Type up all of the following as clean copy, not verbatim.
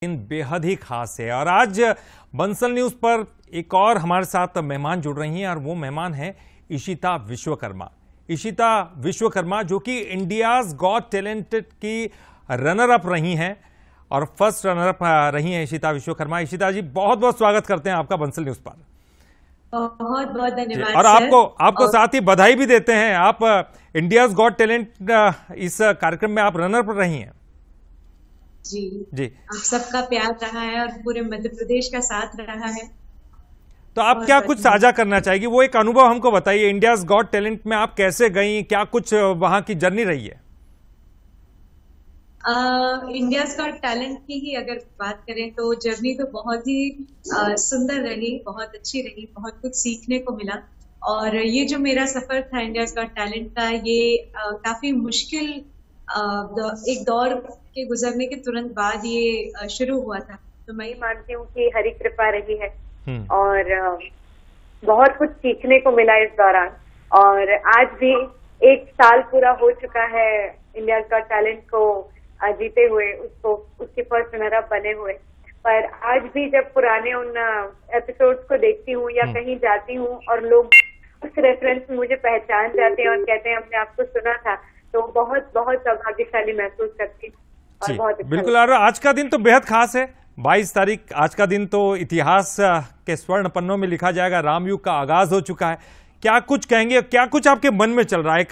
दिन बेहद ही खास है और आज बंसल न्यूज पर एक और हमारे साथ मेहमान जुड़ रही हैं और वो मेहमान हैं इशिता विश्वकर्मा। इशिता विश्वकर्मा जो कि इंडियाज गॉट टैलेंट की रनर अप रही हैं और फर्स्ट रनर अप रही हैं इशिता विश्वकर्मा। इशिता जी बहुत बहुत स्वागत करते हैं आपका बंसल न्यूज पर। बहुत बहुत धन्यवाद और आपको साथ ही बधाई भी देते हैं। आप इंडियाज गॉट टैलेंट इस कार्यक्रम में आप रनर पर रही हैं। जी आप सबका प्यार रहा है और पूरे मध्य प्रदेश का साथ रहा है। तो आप क्या कुछ साझा करना चाहेगी, वो एक अनुभव हमको बताइए। इंडियाज गॉट टैलेंट में आप कैसे गई, क्या कुछ वहां की जर्नी रही है? इंडियाज गॉट टैलेंट की ही अगर बात करें तो जर्नी तो बहुत ही सुंदर रही, बहुत अच्छी रही, बहुत कुछ सीखने को मिला। और ये जो मेरा सफर था इंडियाज गॉट टैलेंट का, ये काफी मुश्किल एक दौर के गुजरने के तुरंत बाद ये शुरू हुआ था। तो मैं ही मानती हूँ कि हरी कृपा रही है और बहुत कुछ सीखने को मिला इस दौरान। और आज भी एक साल पूरा हो चुका है इंडियाज गॉट टैलेंट को जीते हुए, उसके फर्स्ट रनर अप बने हुए। पर आज भी जब पुराने उन एपिसोड्स को देखती हूँ या कहीं जाती हूँ और लोग उस रेफरेंस में मुझे पहचान जाते हैं और कहते हैं हमने आपको सुना था, तो बहुत बहुत सौभाग्यशाली महसूस करती हूँ और बहुत अच्छा। बिल्कुल। और आज का दिन तो बेहद खास है, 22 तारीख। आज का दिन तो इतिहास के स्वर्ण पन्नों में लिखा जाएगा। रामयुग का आगाज हो चुका है। क्या कुछ कहेंगे, क्या कुछ आपके मन में चल रहा है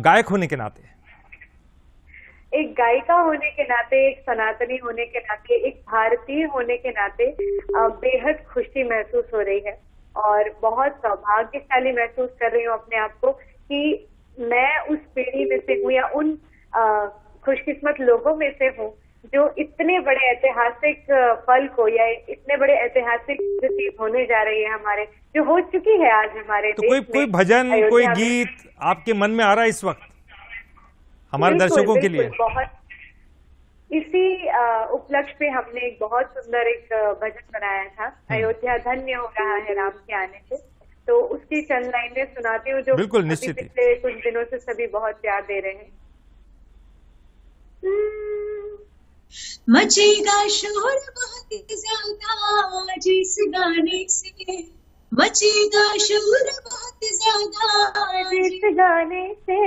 गायक होने के नाते? एक गायिका होने के नाते, एक सनातनी होने के नाते, एक भारतीय होने के नाते बेहद खुशी महसूस हो रही है और बहुत सौभाग्यशाली महसूस कर रही हूँ अपने आप को कि मैं उस पीढ़ी में से हूँ या उन खुशकिस्मत लोगों में से हूँ जो इतने बड़े ऐतिहासिक पल को या इतने बड़े ऐतिहासिक स्थिति होने जा रही है हमारे, जो हो चुकी है आज हमारे तो देश कोई भजन, कोई गीत आपके मन में आ रहा है इस वक्त हमारे दर्शकों के लिए? बहुत इसी उपलक्ष्य पे हमने एक बहुत सुंदर एक भजन बनाया था, अयोध्या धन्य हो रहा है राम के आने से। तो उसकी चंद लाइनें सुनाती हूँ जो बिल्कुल निश्चित पिछले कुछ दिनों से सभी बहुत प्यार दे रहे हैं। मचेगा शोर बहुत ज्यादा जिस गाने से, मचेगा शोर बहुत ज्यादा जिस गाने से,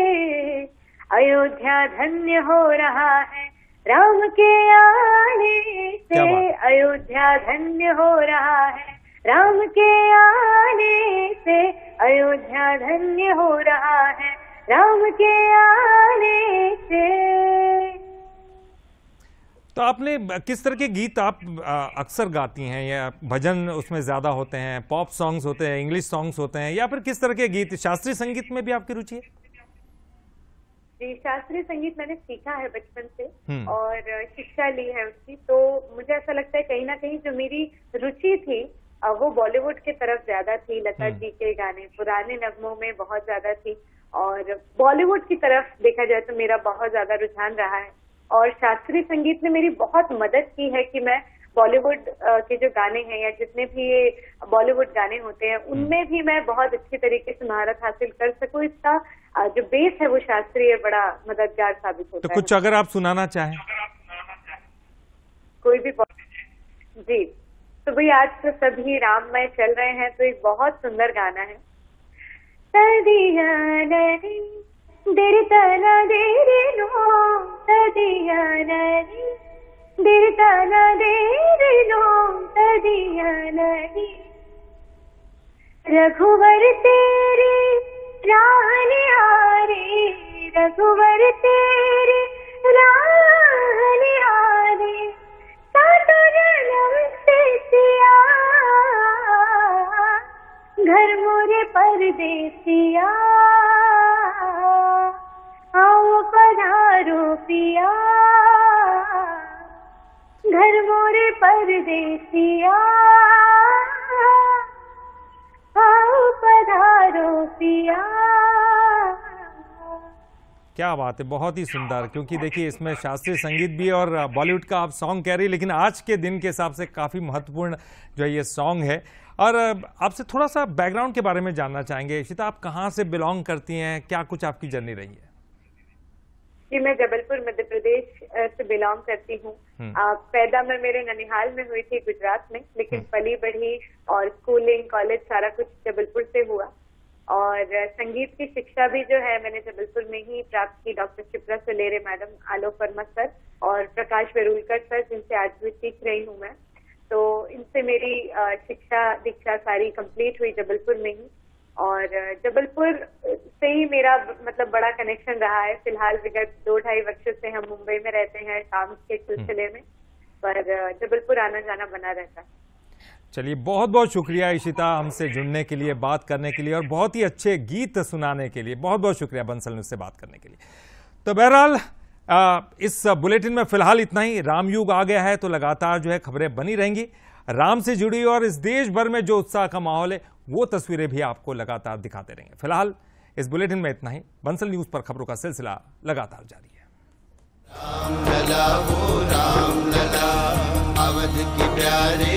अयोध्या धन्य हो रहा है राम के आने से, अयोध्या धन्य हो रहा है राम के आने से, अयोध्या धन्य हो रहा है राम के आने से। तो आपने किस तरह के गीत आप अक्सर गाती हैं, या भजन उसमें ज्यादा होते हैं, पॉप सॉन्ग्स होते हैं, इंग्लिश सॉन्ग्स होते हैं, या फिर किस तरह के गीत? शास्त्रीय संगीत में भी आपकी रुचि है? जी, शास्त्रीय संगीत मैंने सीखा है बचपन से और शिक्षा ली है उसकी। तो मुझे ऐसा लगता है कहीं ना कहीं जो मेरी रुचि थी वो बॉलीवुड की तरफ ज्यादा थी। लता जी के गाने, पुराने नगमों में बहुत ज्यादा थी और बॉलीवुड की तरफ देखा जाए तो मेरा बहुत ज्यादा रुझान रहा है। और शास्त्रीय संगीत ने मेरी बहुत मदद की है कि मैं बॉलीवुड के जो गाने हैं या जितने भी ये बॉलीवुड गाने होते हैं उनमें भी मैं बहुत अच्छी तरीके से महारत हासिल कर सकूं। इसका जो बेस है वो शास्त्रीय बड़ा मददगार साबित होता है। तो कुछ अगर आप सुनाना चाहें कोई भी। जी, तो भाई आज तो सभी राममय चल रहे हैं तो एक बहुत सुंदर गाना है। रघुवर तेरे राह निहारे, रघुवर तेरे राह निहारे, सातों जन्म से सिया, घर मोरे परदेसिया, आओ पधारो पिया, घर मोरे परदेसिया, आओ पधारो पिया। क्या बात है, बहुत ही सुंदर। क्योंकि देखिए इसमें शास्त्रीय संगीत भी और बॉलीवुड का आप सॉन्ग कह रही है, लेकिन आज के दिन के हिसाब से काफ़ी महत्वपूर्ण जो ये सॉन्ग है। और आपसे थोड़ा सा बैकग्राउंड के बारे में जानना चाहेंगे। इशिता, आप कहाँ से बिलोंग करती हैं, क्या कुछ आपकी जर्नी रही है? जी, मैं जबलपुर मध्य प्रदेश से बिलोंग करती हूँ। पैदा मैं मेरे ननिहाल में हुई थी, गुजरात में, लेकिन पली बढ़ी और स्कूलिंग, कॉलेज सारा कुछ जबलपुर से हुआ। और संगीत की शिक्षा भी जो है मैंने जबलपुर में ही प्राप्त की। डॉक्टर शिप्रा सलेरे मैडम, आलोक वर्मा सर और प्रकाश वेरुलकर सर, जिनसे आज भी सीख रही हूँ मैं। तो इनसे मेरी शिक्षा दीक्षा सारी कंप्लीट हुई जबलपुर में ही। और जबलपुर से ही मेरा मतलब बड़ा कनेक्शन रहा है। फिलहाल विगत 2-2.5 वर्षों से हम मुंबई में रहते हैं काम के सिलसिले में, पर जबलपुर आना जाना बना रहता है। चलिए, बहुत बहुत शुक्रिया इशिता, हमसे जुड़ने के लिए, बात करने के लिए और बहुत ही अच्छे गीत सुनाने के लिए। बहुत बहुत शुक्रिया बंसल न्यूज़ से बात करने के लिए। तो बहरहाल इस बुलेटिन में फिलहाल इतना ही। रामयुग आ गया है तो लगातार जो है खबरें बनी रहेंगी राम से जुड़ी, और इस देश भर में जो उत्साह का माहौल है वो तस्वीरें भी आपको लगातार दिखाते रहेंगे। फिलहाल इस बुलेटिन में इतना ही। बंसल न्यूज़ पर खबरों का सिलसिला लगातार जारी है। राम लला वो राम लला, अवध के प्यारे